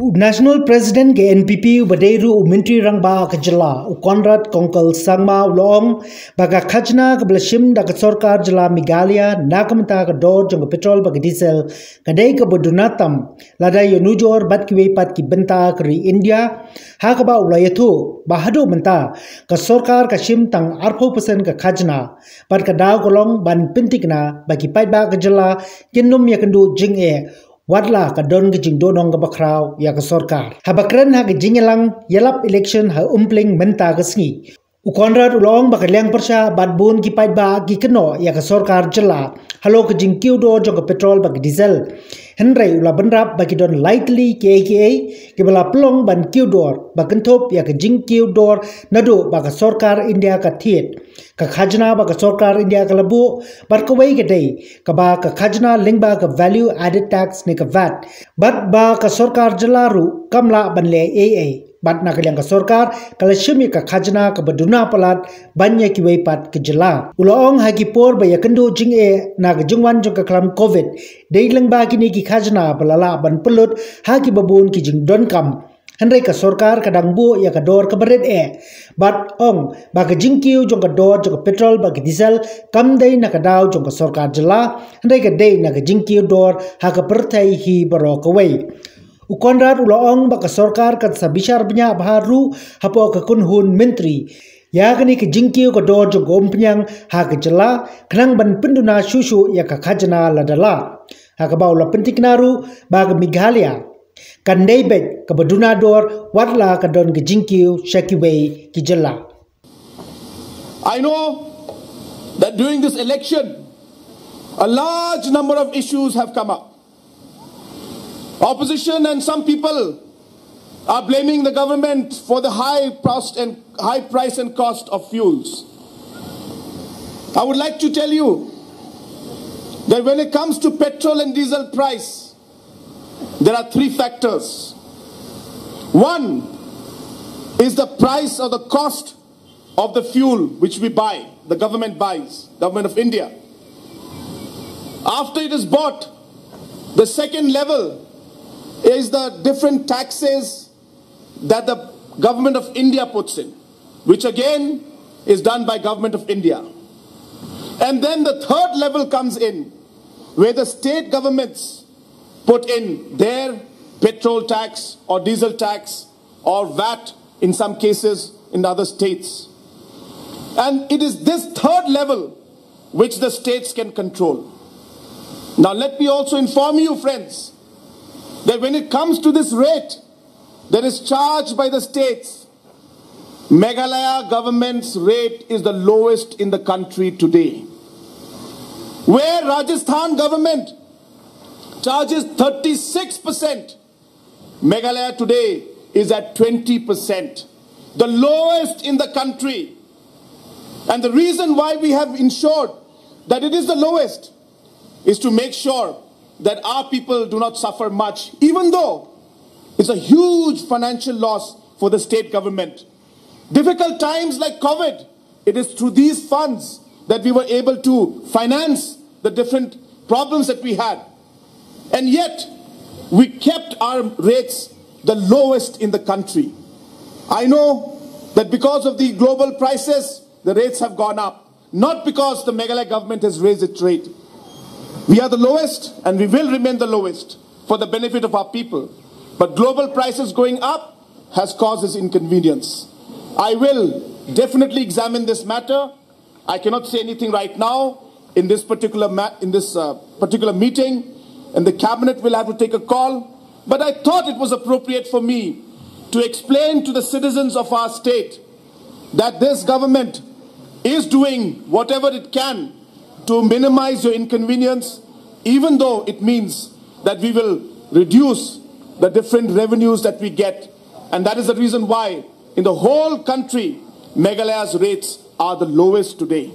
National President ke NPP Badairu Menteri Rangba Kejela Konrad Kongkel Sangma Ulong baga khajna ke belashim da ke sorkar jela Meghalaya nakamta ke dor jong petrol bagi diesel kadai ke bodunatam lada yonujor bat ki pat ki benta ke India ha ke ba ulayatu bahadu menta ke sorkar ke shim tang 40% ke khajna bat ke daw kolong ban pentikna bagi pat ba kejela kinum yakendu jing Wadla ka don ke jing donong ke bakraw ya ke sorkar. Habakran ha ke jingelang yalap election ha umpling menta ke sngi. Konrad ulong baka liang persya badbun ki pait ba ki keno ya ke sorkar jela. Halo ke jing kiu do jong ke petrol bagi diesel. Henry ula benrap bagi don lightly KAKA ke bala pelong ban kiu dor bakentop ya ke jing kiu dor nado baka sorkar India ka thiet. Ka khajna baka sorkar India ka lebu bar ko wei ke dei ka ba ka khajna ling ba ka value added tax ni ka VAT bat ba ka sorkar jelaru kamla banle AA bat na kaliang ka sorkar kala shimi ka khajna ka baduna palat banya ki wei pat ke jela ulong hagi por ba yakendu jing na ka jingwan jong ka klam covid dei leng ba kini ki khajna balala ban pelut hagi babun ki jing don kam Henry ka sorkar kadang bu ya ka dor ka beret bat ong ba ka jingkiu jong ka dor jong ka petrol ba ka diesel kam dei na ka daw jong ka sorkar jela Henry ka dei na ka jingkiu dor ha ka pertai hi baro ka wei Konrad ulong ba ka sorkar ka sabishar bnya baharu hapo ka kunhun menteri ya kani ka jingkiu ka dor jong ka umpnyang ha ka jela kanang ban penduna susu ya ka khajna ladala ha ka baula pentik naru ba ka Meghalaya Kandai bet ke baduna dor wadla ke don ke jingkiu shakiwei ki jela. I know that during this election, a large number of issues have come up. Opposition and some people are blaming the government for the high price and cost of fuels. I would like to tell you that when it comes to petrol and diesel price, there are three factors. One is the price or the cost of the fuel which we buy, the government buys, government of India. After it is bought, the second level is the different taxes that the government of India puts in, which again is done by government of India. And then the third level comes in, where the state governments put in their petrol tax or diesel tax or VAT in some cases in other states. And it is this third level which the states can control. Now let me also inform you, friends, that when it comes to this rate that is charged by the states, Meghalaya government's rate is the lowest in the country today. Where Rajasthan government charges 36%. Meghalaya today is at 20%, the lowest in the country. And the reason why we have ensured that it is the lowest is to make sure that our people do not suffer much, even though it's a huge financial loss for the state government. Difficult times like COVID, it is through these funds that we were able to finance the different problems that we had. And yet, we kept our rates the lowest in the country. I know that because of the global prices, the rates have gone up. Not because the Meghalaya government has raised its rate. We are the lowest and we will remain the lowest for the benefit of our people. But global prices going up has caused this inconvenience. I will definitely examine this matter. I cannot say anything right now in this particular meeting. And the cabinet will have to take a call. But I thought it was appropriate for me to explain to the citizens of our state that this government is doing whatever it can to minimize your inconvenience, even though it means that we will reduce the different revenues that we get. And that is the reason why in the whole country, Meghalaya's rates are the lowest today.